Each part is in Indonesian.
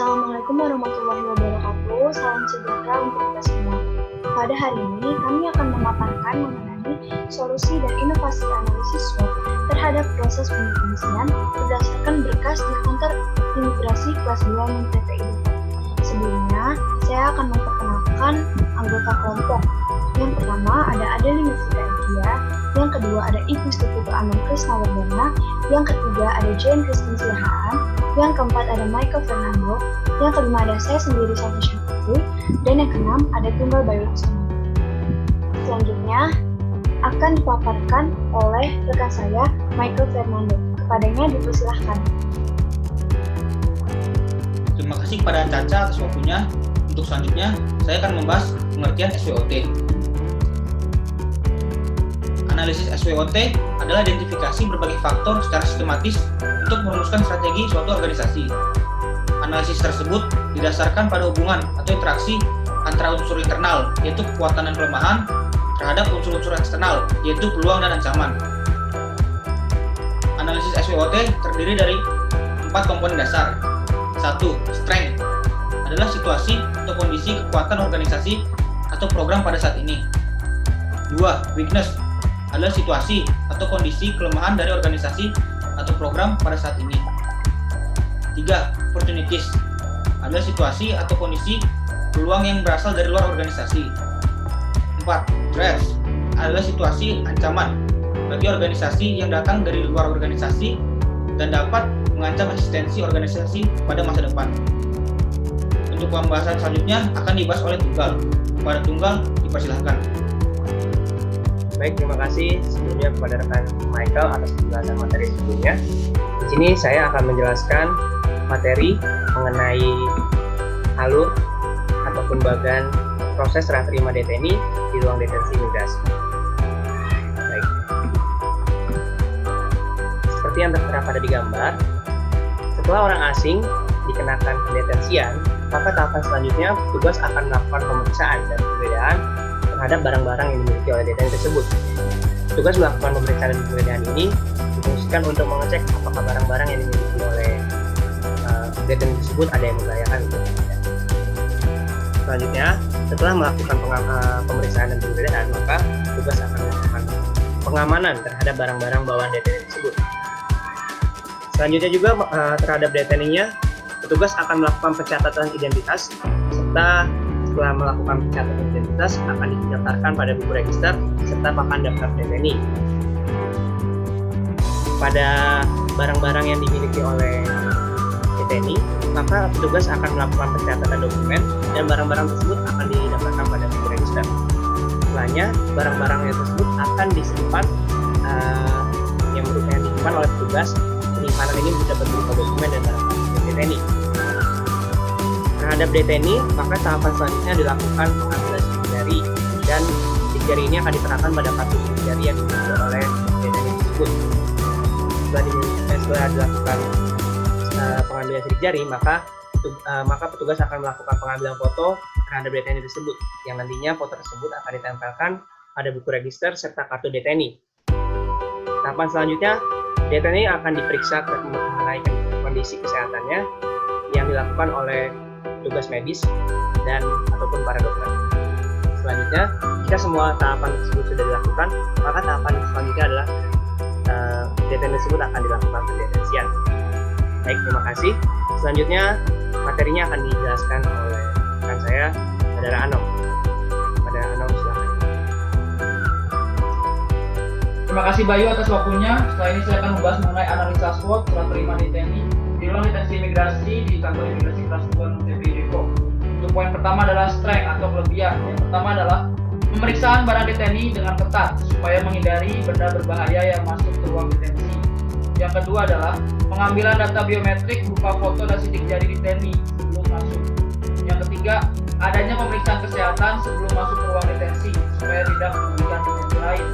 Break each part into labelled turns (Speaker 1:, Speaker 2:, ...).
Speaker 1: Assalamualaikum warahmatullahi wabarakatuh. Salam sejahtera untuk kita semua. Pada hari ini, kami akan memaparkan mengenai solusi dan inovasi analisis SWOT terhadap proses pengisian berdasarkan berkas di kantor imigrasi kelas 2 MTPI. Sebelumnya, saya akan memperkenalkan anggota kelompok. Yang pertama ada Adeline Novita India, yang kedua ada Ibu Sepupu Anam Krisnawardana, yang ketiga ada Jane Christine Silahaan, yang keempat ada Michael Fernando, yang kelima ada saya sendiri Santi Syafri, dan yang keenam ada Tunggal Bayu Laksono. Selanjutnya akan dipaparkan oleh rekan saya Michael Fernando. Kepadanya dipersilahkan.
Speaker 2: Terima kasih kepada Caca atas waktunya. Untuk selanjutnya, saya akan membahas pengertian SWOT. Analisis SWOT adalah identifikasi berbagai faktor secara sistematis untuk merumuskan strategi suatu organisasi. Analisis tersebut didasarkan pada hubungan atau interaksi antara unsur internal, yaitu kekuatan dan kelemahan, terhadap unsur-unsur eksternal, yaitu peluang dan ancaman. Analisis SWOT terdiri dari 4 komponen dasar. 1. Strength adalah situasi atau kondisi kekuatan organisasi atau program pada saat ini. 2. Weakness adalah situasi atau kondisi kelemahan dari organisasi atau program pada saat ini. 3. Opportunities adalah situasi atau kondisi peluang yang berasal dari luar organisasi. 4. Threats adalah situasi ancaman bagi organisasi yang datang dari luar organisasi dan dapat mengancam eksistensi organisasi pada masa depan. Untuk pembahasan selanjutnya akan dibahas oleh Tunggal. Kepada Tunggal, dipersilahkan.
Speaker 3: Baik, terima kasih sebelumnya kepada rekan Michael atas penjelasan materi sebelumnya. Di sini saya akan menjelaskan materi mengenai alur ataupun bagan proses serah terima DTNI di ruang detensi imigrasi. Baik. Seperti yang tertera pada di gambar, setelah orang asing dikenakan pendetensian, maka tahapan selanjutnya petugas akan melakukan pemeriksaan dan penggeledahan terhadap barang-barang yang dimiliki oleh DTNI tersebut. Petugas melakukan pemeriksaan dan penggeledahan ini difungsikan untuk mengecek apakah barang-barang yang dimiliki oleh DTNI tersebut ada yang membahayakan. Selanjutnya, setelah melakukan pemeriksaan dan penggeledahan, maka petugas akan melakukan pengamanan terhadap barang-barang bawaan DTNI tersebut. Selanjutnya juga terhadap DTNI-nya, petugas akan melakukan pencatatan identitas serta setelah melakukan pencatatan identitas akan didaftarkan pada buku register serta pakan daftar DTNI. Pada barang-barang yang dimiliki oleh DTNI, maka petugas akan melakukan pencatatan dokumen dan barang-barang tersebut akan didaftarkan pada buku register. Setelahnya, barang-barang tersebut akan disimpan yang disimpan oleh petugas. Penyimpanan ini dapat berupa dokumen dan barang-barang DTNI. Terhadap DTNI, maka tahapan selanjutnya dilakukan pengambilan sidik jari dan sidik jari ini akan diterapkan pada kartu sidik jari yang dimiliki oleh DTNI tersebut. Setelah dilakukan pengambilan sidik jari, maka petugas akan melakukan pengambilan foto terhadap DTNI tersebut, yang nantinya foto tersebut akan ditempelkan pada buku register serta kartu DTNI. Tahapan selanjutnya, DTNI akan diperiksa mengenai kondisi kesehatannya yang dilakukan oleh petugas medis dan ataupun para dokter. Selanjutnya, jika semua tahapan tersebut sudah dilakukan, maka tahapan selanjutnya adalah DTNI tersebut akan dilakukan pendetensian. Baik, terima kasih. Selanjutnya, materinya akan dijelaskan oleh rekan saya, Saudara Anom. Pada Anom, silakan.
Speaker 4: Terima kasih Bayu atas waktunya. Setelah ini saya akan membahas mengenai analisa SWOT serah terima DTNI di ruang detensi imigrasi di kantor imigrasi kelas 2 MTPI Depok. Untuk poin pertama adalah strength atau kelebihan. Yang pertama adalah pemeriksaan barang DTNI dengan ketat supaya menghindari benda berbahaya yang masuk ke ruang detensi. Yang kedua adalah pengambilan data biometrik berupa foto dan sidik jari DTNI sebelum masuk. Yang ketiga, adanya pemeriksaan kesehatan sebelum masuk ke ruang detensi supaya tidak merugikan detensi lain.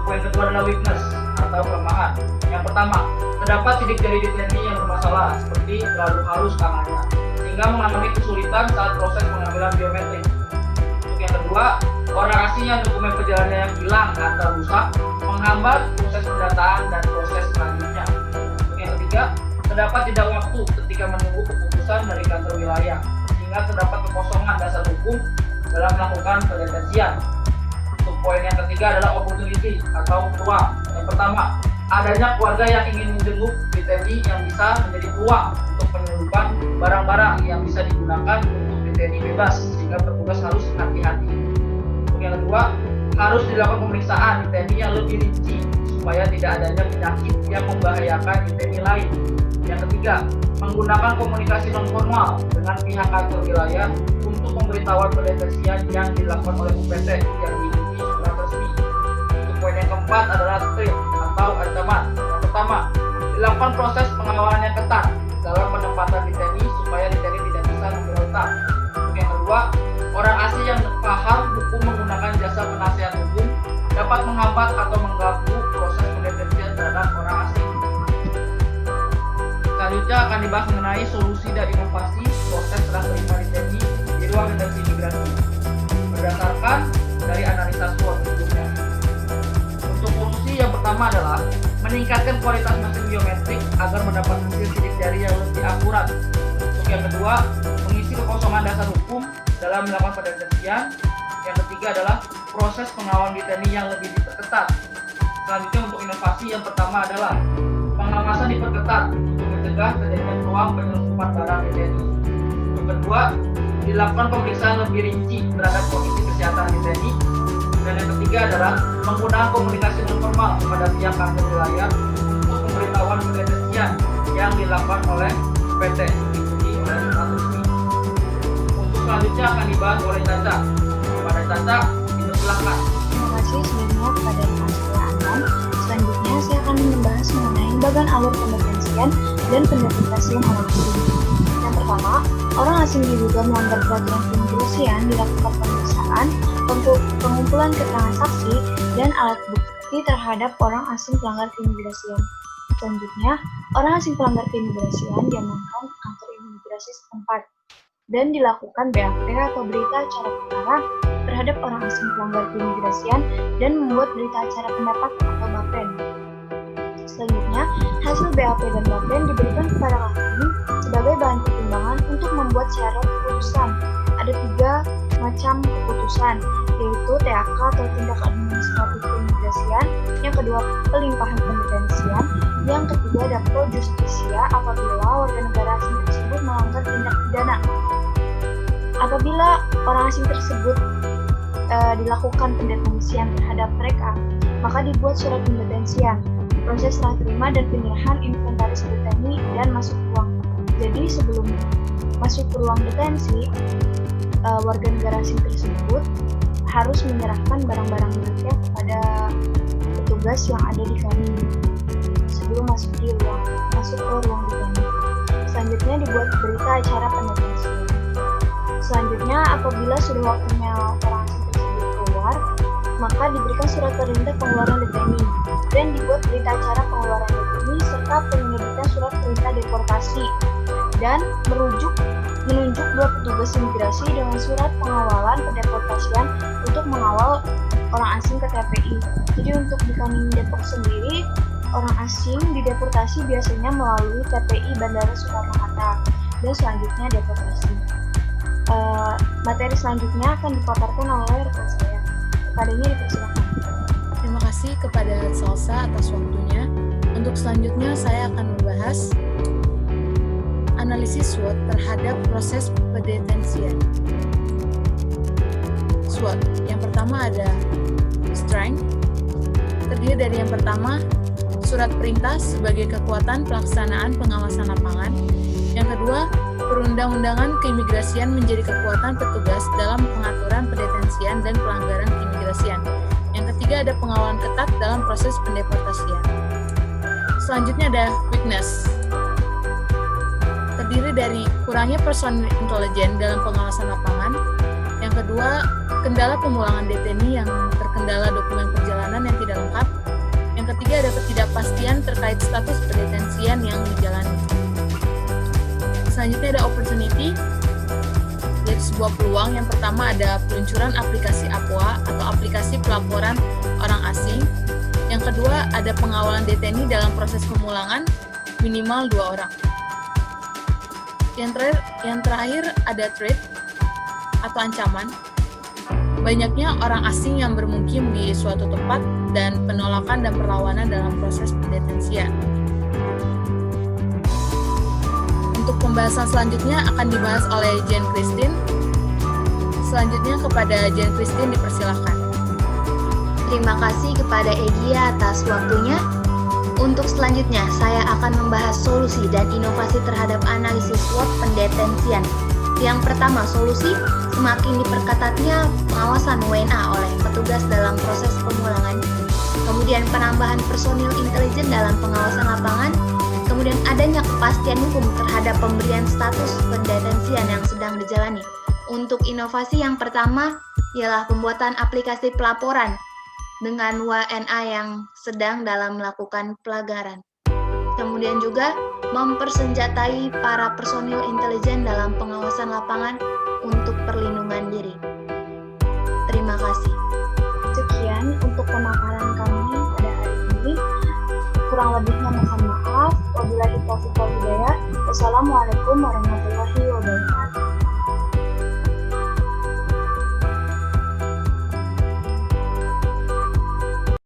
Speaker 4: Poin kedua adalah weakness atau kelemahan. Yang pertama, terdapat sidik jari DTNI yang bermasalah seperti terlalu halus tangannya sehingga mengalami kesulitan saat proses pengambilan biometrik. Untuk yang kedua, orang asing yang dokumen perjalanannya yang hilang atau rusak menghambat proses pendataan dan proses selanjutnya. Untuk yang ketiga, terdapat jeda waktu ketika menunggu keputusan keputusan dari kantor wilayah, sehingga terdapat kekosongan dasar hukum dalam melakukan pendetensian. Untuk poin yang ketiga adalah opportunity atau peluang. Yang pertama, adanya keluarga yang ingin menjenguk detensi yang bisa menjadi peluang untuk penyelundupan barang-barang yang bisa digunakan untuk detensi bebas, sehingga petugas harus hati-hati. Untuk yang kedua, harus dilakukan pemeriksaan detensi yang lebih rinci supaya tidak adanya penyakit yang membahayakan detensi lain. Yang ketiga, menggunakan komunikasi non formal dengan pihak kantor wilayah untuk pemberitahuan pendetensian yang dilakukan oleh UPT yang diikuti surat resmi. Untuk poin yang keempat adalah threat atau ancaman. Yang pertama, dilakukan proses pengawalan yang ketat dalam penempatan detensi supaya detensi tidak bisa memberontak. Untuk yang kedua, orang asing yang paham hukum menggunakan jasa penasihat hukum dapat menghambat atau mengganggu proses pendetensian terhadap orang asing. Selanjutnya akan dibahas mengenai solusi dan inovasi proses serah terima detensi di ruang detensi imigrasi berdasarkan dari analisa SWOT sebelumnya. Untuk solusi yang pertama adalah meningkatkan kualitas mesin biometrik agar mendapat hasil sidik jari yang lebih akurat. Untuk yang kedua, mengisi kekosongan dasar hukum dalam melakukan pendetensian. Yang ketiga adalah proses pengawalan detensi yang lebih diperketat. Selanjutnya untuk inovasi yang pertama adalah pengawasan diperketat untuk mencegah terjadinya peluang penyelundupan barang detensi. Yang kedua, dilakukan pemeriksaan lebih rinci terhadap kondisi kesehatan detensi. Dan yang ketiga adalah menggunakan komunikasi non formal kepada pihak kantor wilayah untuk pemberitahuan pendetensian yang dilakukan oleh PT diikuti oleh surat resmi. Untuk selanjutnya akan dibahas oleh Caca. Kepada Caca, dipersilakan.
Speaker 1: Terima kasih sebelumnya kepada Mas Anam. Selanjutnya saya akan membahas mengenai bagan alur pendetensian dan pendeportasian orang asing. Yang pertama, orang asing diduga melanggar peraturan keimigrasian dilakukan pemeriksaan, pengumpulan keterangan saksi, dan alat bukti terhadap orang asing pelanggar keimigrasian. Selanjutnya, orang asing pelanggar keimigrasian diamankan ke kantor imigrasi setempat dan dilakukan BAP atau berita acara perkara terhadap orang asing pelanggar keimigrasian dan membuat berita acara pendapat atau BAPEN. Selanjutnya, hasil BAP dan BAPEN diberikan kepada hakim sebagai bahan pertimbangan untuk membuat syarat keputusan. Ada 3 macam keputusan, yaitu TAK atau tindak administratif keimigrasian, yang kedua pelimpahan pendetensian, yang ketiga ada pro justisia apabila warga negara asing tersebut melanggar tindak pidana. Apabila orang asing tersebut dilakukan pendetensian terhadap mereka, maka dibuat surat pendetensian, proses serah terima dan penyerahan inventaris detensi dan masuk ruang. Jadi sebelum masuk ke ruang detensi, warga negara asing tersebut harus menyerahkan barang-barang miliknya kepada petugas yang ada di kami sebelum masuk ke ruang detensi. Selanjutnya dibuat berita acara pendetensian. Selanjutnya, apabila sudah waktunya orang asing tersebut keluar, maka diberikan surat perintah pengeluaran detensi dan dibuat berita acara pengeluaran detensi serta penerbitan surat perintah deportasi dan menunjuk 2 petugas imigrasi dengan surat pengawalan pendeportasian untuk mengawal orang asing ke TPI. Jadi untuk di Kaning Depok sendiri, orang asing dideportasi biasanya melalui TPI Bandara Soekarno-Hatta dan selanjutnya deportasi. Materi selanjutnya akan dipaparkan oleh rekan saya. Kepadanya dipersilakan.
Speaker 5: Terima kasih kepada Salsa atas waktunya. Untuk selanjutnya saya akan membahas analisis SWOT terhadap proses pendetensian. SWOT. Yang pertama ada strength. Terdiri dari yang pertama, surat perintah sebagai kekuatan pelaksanaan pengawasan lapangan. Yang kedua, perundang-undangan keimigrasian menjadi kekuatan petugas dalam pengaturan pendetensian dan pelanggaran keimigrasian. Yang ketiga ada pengawalan ketat dalam proses pendeportasian. Selanjutnya ada weakness. Terdiri dari kurangnya personil intelijen dalam pengawasan lapangan. Yang kedua, kendala pemulangan detensi yang terkendala dokumen perjalanan yang tidak lengkap. Yang ketiga ada ketidakpastian terkait status pendetensian yang dijalani. Selanjutnya ada opportunity, yaitu sebuah peluang. Yang pertama ada peluncuran aplikasi APOA atau aplikasi pelaporan orang asing. Yang kedua ada pengawalan detensi dalam proses pemulangan minimal 2 orang. Yang terakhir ada threat atau ancaman. Banyaknya orang asing yang bermukim di suatu tempat dan penolakan dan perlawanan dalam proses pendetensian. Untuk pembahasan selanjutnya akan dibahas oleh Jane Christine. Selanjutnya kepada Jane Christine dipersilakan.
Speaker 6: Terima kasih kepada Egia atas waktunya. Untuk selanjutnya, saya akan membahas solusi dan inovasi terhadap analisis SWOT pendetensian. Yang pertama, solusi semakin diperketatnya pengawasan WNA oleh petugas dalam proses pemulangan. Kemudian penambahan personil intelijen dalam pengawasan lapangan. Kemudian adanya kepastian hukum terhadap pemberian status pendetensian yang sedang dijalani. Untuk inovasi yang pertama ialah pembuatan aplikasi pelaporan dengan WNA yang sedang dalam melakukan pelanggaran. Kemudian juga mempersenjatai para personil intelijen dalam pengawasan lapangan untuk perlindungan diri. Terima kasih.
Speaker 1: Sekian untuk pemaparan kami pada hari ini. Kurang lebihnya mohon maaf. Wabillahi taufiq wal hidayah. Wassalamualaikum warahmatullahi wabarakatuh.